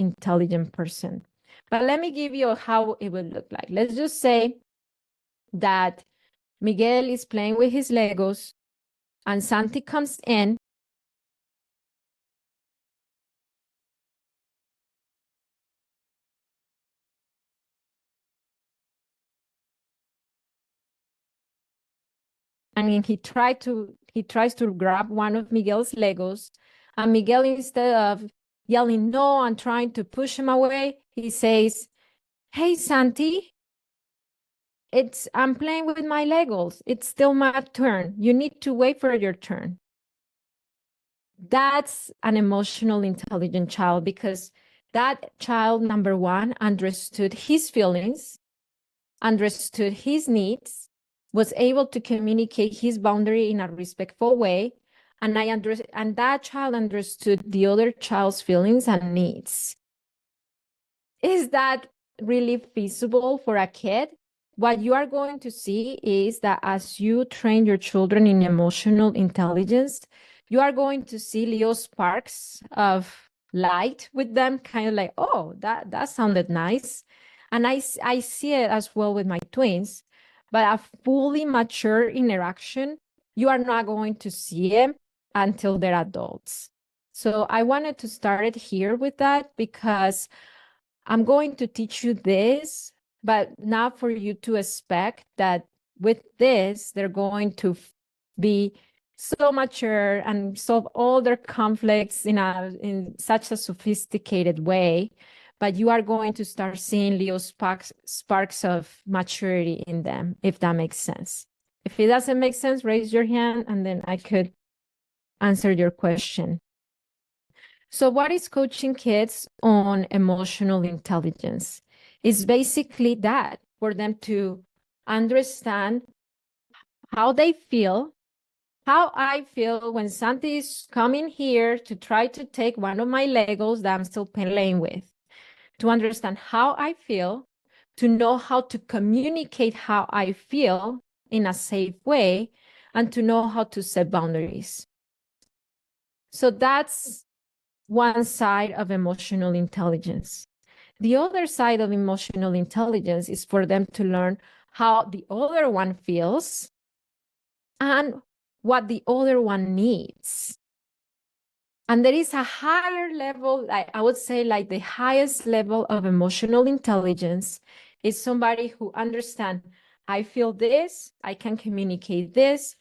intelligent person. But let me give you how it would look like. Let's just say that Miguel is playing with his Legos and Santi comes in and he tries to grab one of Miguel's Legos, and Miguel, instead of yelling no and trying to push him away, he says, "Hey, Santi, I'm playing with my Legos. It's still my turn. You need to wait for your turn." That's an emotional intelligent child, because that child, number one, understood his feelings, understood his needs, was able to communicate his boundary in a respectful way, and that child understood the other child's feelings and needs. Is that really feasible for a kid? What you are going to see is that as you train your children in emotional intelligence, you are going to see little sparks of light with them, kind of like, oh, that sounded nice. And I see it as well with my twins, but a fully mature interaction, you are not going to see it until they're adults. So I wanted to start it here with that, because I'm going to teach you this, but not for you to expect that with this, they're going to be so mature and solve all their conflicts in such a sophisticated way. But you are going to start seeing little sparks of maturity in them, if that makes sense. If it doesn't make sense, raise your hand and then I could answer your question. So what is coaching kids on emotional intelligence? It's basically that, for them to understand how they feel, how I feel when Santi is coming here to try to take one of my Legos that I'm still playing with, to understand how I feel, to know how to communicate how I feel in a safe way, and to know how to set boundaries. So that's one side of emotional intelligence. The other side of emotional intelligence is for them to learn how the other one feels and what the other one needs. And there is a higher level, I would say, like the highest level of emotional intelligence is somebody who understands, I feel this, I can communicate this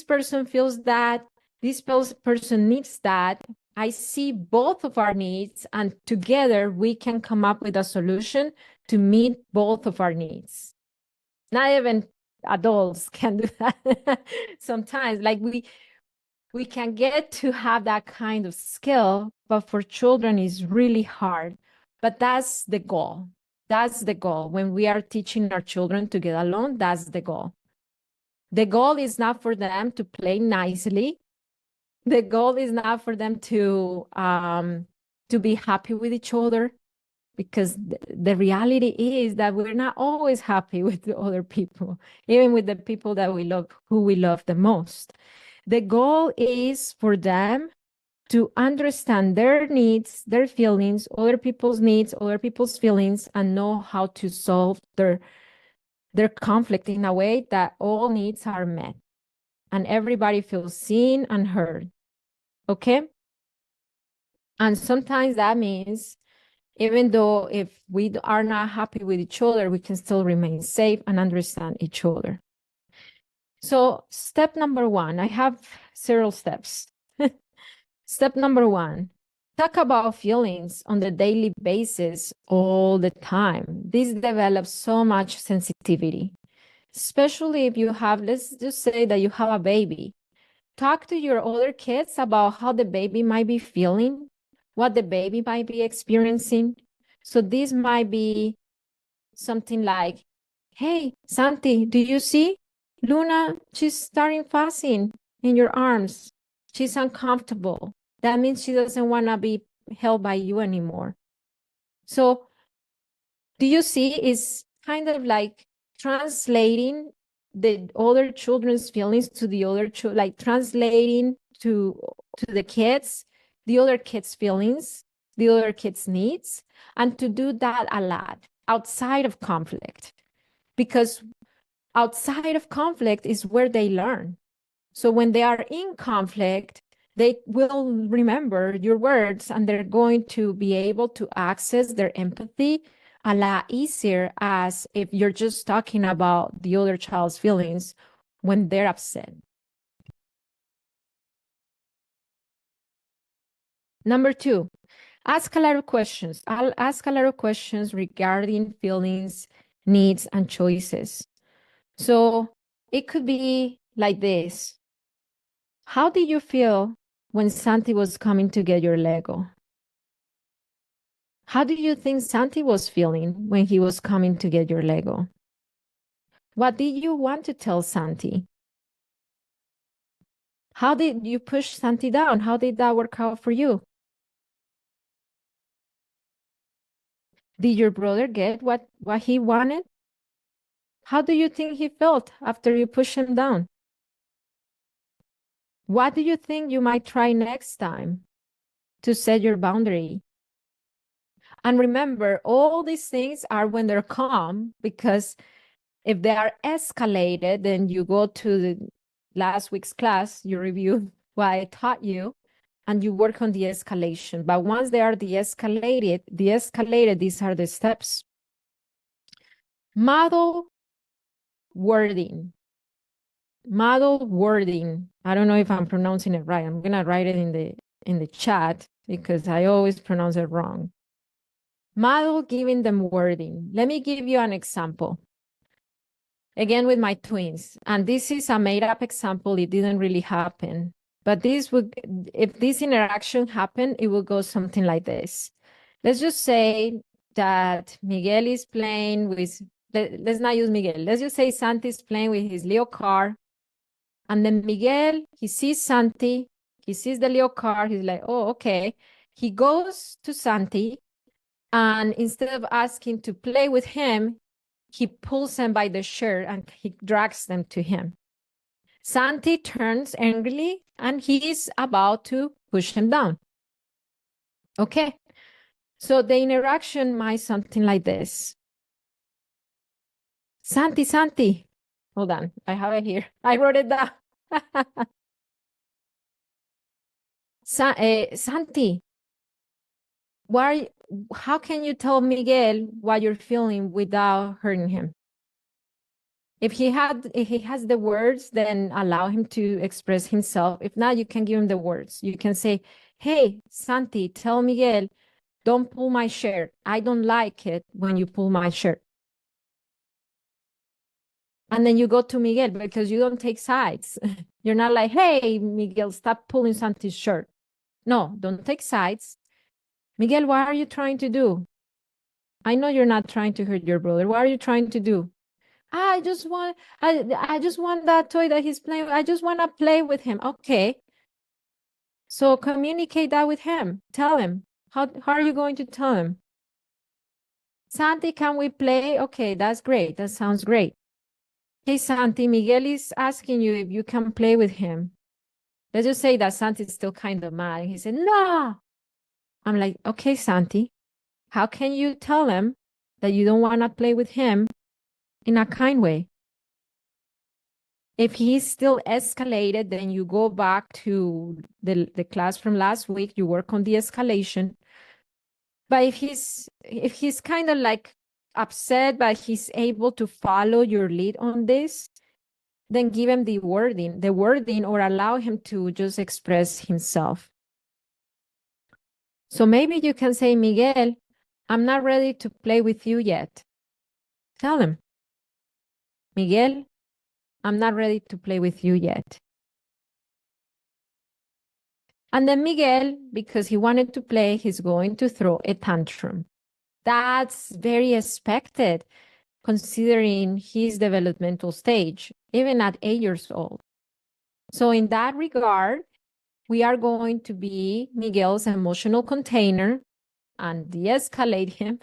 person feels that, this person needs that. I see both of our needs, and together we can come up with a solution to meet both of our needs. Not even adults can do that. Sometimes, like we can get to have that kind of skill, but for children it's really hard. But that's the goal. That's the goal. When we are teaching our children to get along, that's the goal. The goal is not for them to play nicely. The goal is not for them to be happy with each other, because the reality is that we're not always happy with the other people, even with the people that we love, who we love the most. The goal is for them to understand their needs, their feelings, other people's needs, other people's feelings, and know how to solve their conflict in a way that all needs are met and everybody feels seen and heard. Okay? And sometimes that means, even though if we are not happy with each other, we can still remain safe and understand each other. So step number one, I have several steps. Step number one, talk about feelings on the daily basis all the time. This develops so much sensitivity, especially if you have, let's just say that you have a baby. Talk to your other kids about how the baby might be feeling, what the baby might be experiencing. So this might be something like, hey, Santi, do you see? Luna, she's starting fussing in your arms. She's uncomfortable. That means she doesn't want to be held by you anymore. So do you see? It's kind of like translating the other children's feelings to the other like translating to the kids, the other kids' feelings, the other kid's needs, and to do that a lot outside of conflict, because outside of conflict is where they learn. So when they are in conflict, they will remember your words and they're going to be able to access their empathy a lot easier as if you're just talking about the other child's feelings when they're upset. Number 2, ask a lot of questions. I'll ask a lot of questions regarding feelings, needs, and choices. So it could be like this. How did you feel when Santi was coming to get your Lego? How do you think Santi was feeling when he was coming to get your Lego? What did you want to tell Santi? How did you push Santi down? How did that work out for you? Did your brother get what he wanted? How do you think he felt after you pushed him down? What do you think you might try next time to set your boundary? And remember, all these things are when they're calm, because if they are escalated, then you go to the last week's class, you review what I taught you, and you work on the escalation. But once they are de-escalated, these are the steps. Model wording. Model wording. I don't know if I'm pronouncing it right. I'm gonna write it in the chat because I always pronounce it wrong. Model giving them wording. Let me give you an example. Again, with my twins, and this is a made-up example. It didn't really happen, but this would, if this interaction happened, it would go something like this. Let's just say that Miguel is playing with, let's not use Miguel. Let's just say Santi is playing with his Leo car, and then Miguel, he sees Santi, he sees the Leo car, he's like, oh, okay. He goes to Santi, and instead of asking to play with him, he pulls them by the shirt and he drags them to him. Santi turns angrily and he's about to push him down. Okay, so the interaction might something like this. Santi, hold on, I have it here. I wrote it down. Santi, how can you tell Miguel what you're feeling without hurting him? If he has the words, then allow him to express himself. If not, you can give him the words. You can say, hey, Santi, tell Miguel, don't pull my shirt. I don't like it when you pull my shirt. And then you go to Miguel because you don't take sides. You're not like, hey, Miguel, stop pulling Santi's shirt. No, don't take sides. Miguel, what are you trying to do? I know you're not trying to hurt your brother. What are you trying to do? I just want that toy that he's playing with. I just want to play with him. Okay. So communicate that with him. Tell him. How are you going to tell him? Santi, can we play? Okay, that's great. That sounds great. Hey, Santi, Miguel is asking you if you can play with him. Let's just say that Santi is still kind of mad. He said, no. I'm like, okay, Santi, how can you tell him that you don't want to play with him in a kind way? If he's still escalated, then you go back to the class from last week, you work on the escalation. But if he's kind of like upset, but he's able to follow your lead on this, then give him the wording, or allow him to just express himself. So maybe you can say, Miguel, I'm not ready to play with you yet. Tell him, Miguel, I'm not ready to play with you yet. And then Miguel, because he wanted to play, he's going to throw a tantrum. That's very expected considering his developmental stage, even at 8 years old. So in that regard, we are going to be Miguel's emotional container and de-escalate him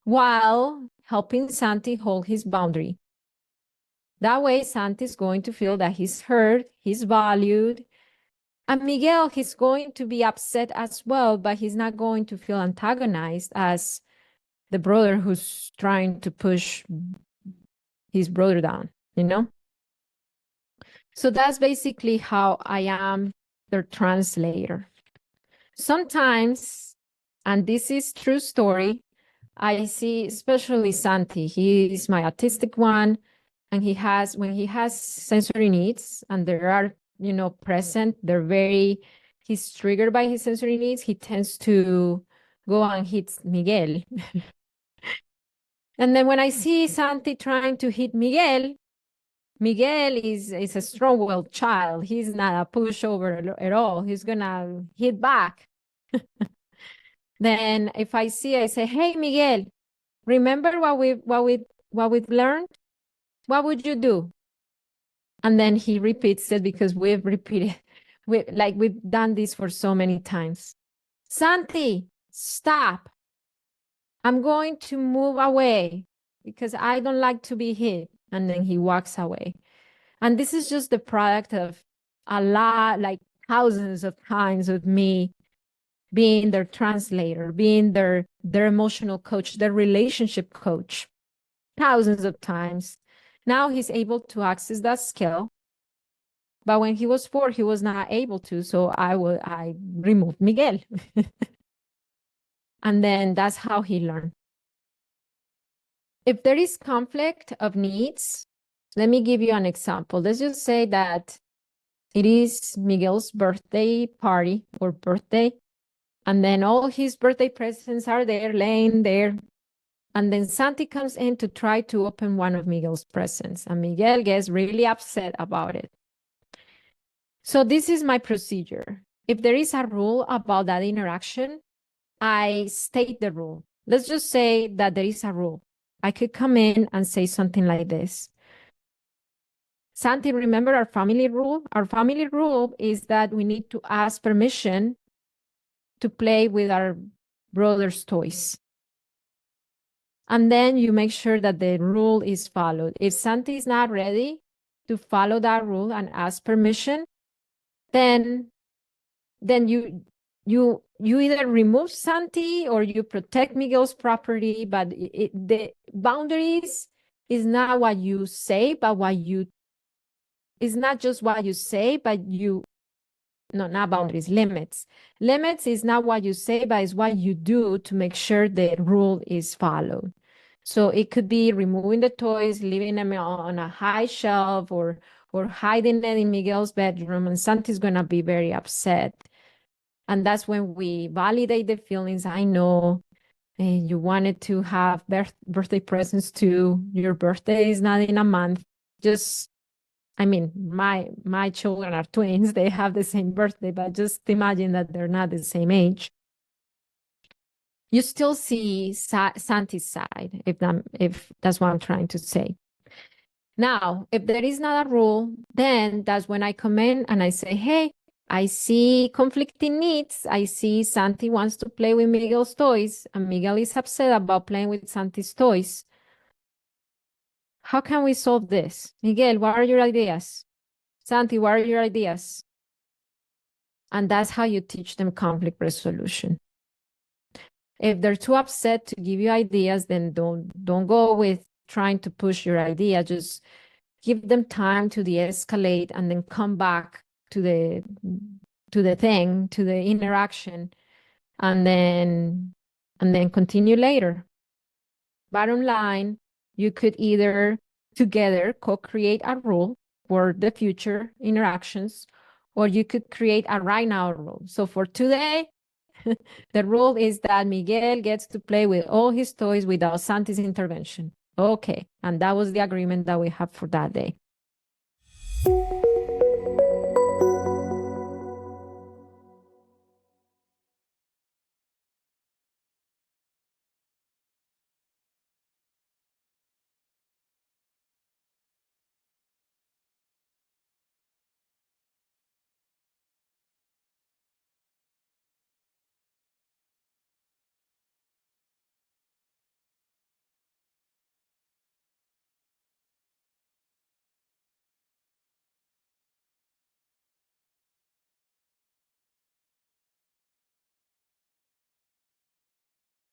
while helping Santi hold his boundary. That way, Santi is going to feel that he's heard, he's valued, And Miguel, he's going to be upset as well, but he's not going to feel antagonized as the brother who's trying to push his brother down, you know? So that's basically how I am their translator. Sometimes, and this is true story, I see, especially Santi, he is my autistic one, and when he has sensory needs and there are, present, he's triggered by his sensory needs, he tends to go and hit Miguel. And then when I see Santi trying to hit Miguel, Miguel is a strong-willed child. He's not a pushover at all. He's gonna hit back. Then if I say, "Hey, Miguel, remember what we've learned? What would you do?" And then he repeats it because we've done this for so many times. Santi, stop. I'm going to move away because I don't like to be hit. And then he walks away. And this is just the product of a lot, like thousands of times of me being their translator, being their emotional coach, their relationship coach, thousands of times. Now he's able to access that skill. But when he was 4, he was not able to. So I removed Miguel. And then that's how he learned. If there is conflict of needs, let me give you an example. Let's just say that it is Miguel's birthday party or birthday, and then all his birthday presents are there, laying there. And then Santi comes in to try to open one of Miguel's presents, and Miguel gets really upset about it. So this is my procedure. If there is a rule about that interaction, I state the rule. Let's just say that there is a rule. I could come in and say something like this. Santi, remember our family rule? Our family rule is that we need to ask permission to play with our brother's toys. And then you make sure that the rule is followed. If Santi is not ready to follow that rule and ask permission, then you either remove Santi or you protect Miguel's property, but the boundaries is not what you say, but it's not just what you say, but no, not boundaries, limits. Limits is not what you say, but it's what you do to make sure the rule is followed. So it could be removing the toys, leaving them on a high shelf, or hiding them in Miguel's bedroom, and Santi's gonna be very upset. And that's when we validate the feelings. I know you wanted to have birthday presents too. Your birthday is not in a month. My children are twins. They have the same birthday, but just imagine that they're not the same age. You still see Santi's side, if that's what I'm trying to say. Now, if there is not a rule, then that's when I come in and I say, hey, I see conflicting needs. I see Santi wants to play with Miguel's toys, and Miguel is upset about playing with Santi's toys. How can we solve this? Miguel, what are your ideas? Santi, what are your ideas? And that's how you teach them conflict resolution. If they're too upset to give you ideas, then don't go with trying to push your idea. Just give them time to de-escalate and then come back to the interaction, and then continue later. Bottom line, you could either together co-create a rule for the future interactions, or you could create a right now rule. So for today, the rule is that Miguel gets to play with all his toys without Santi's intervention. Okay, and that was the agreement that we have for that day.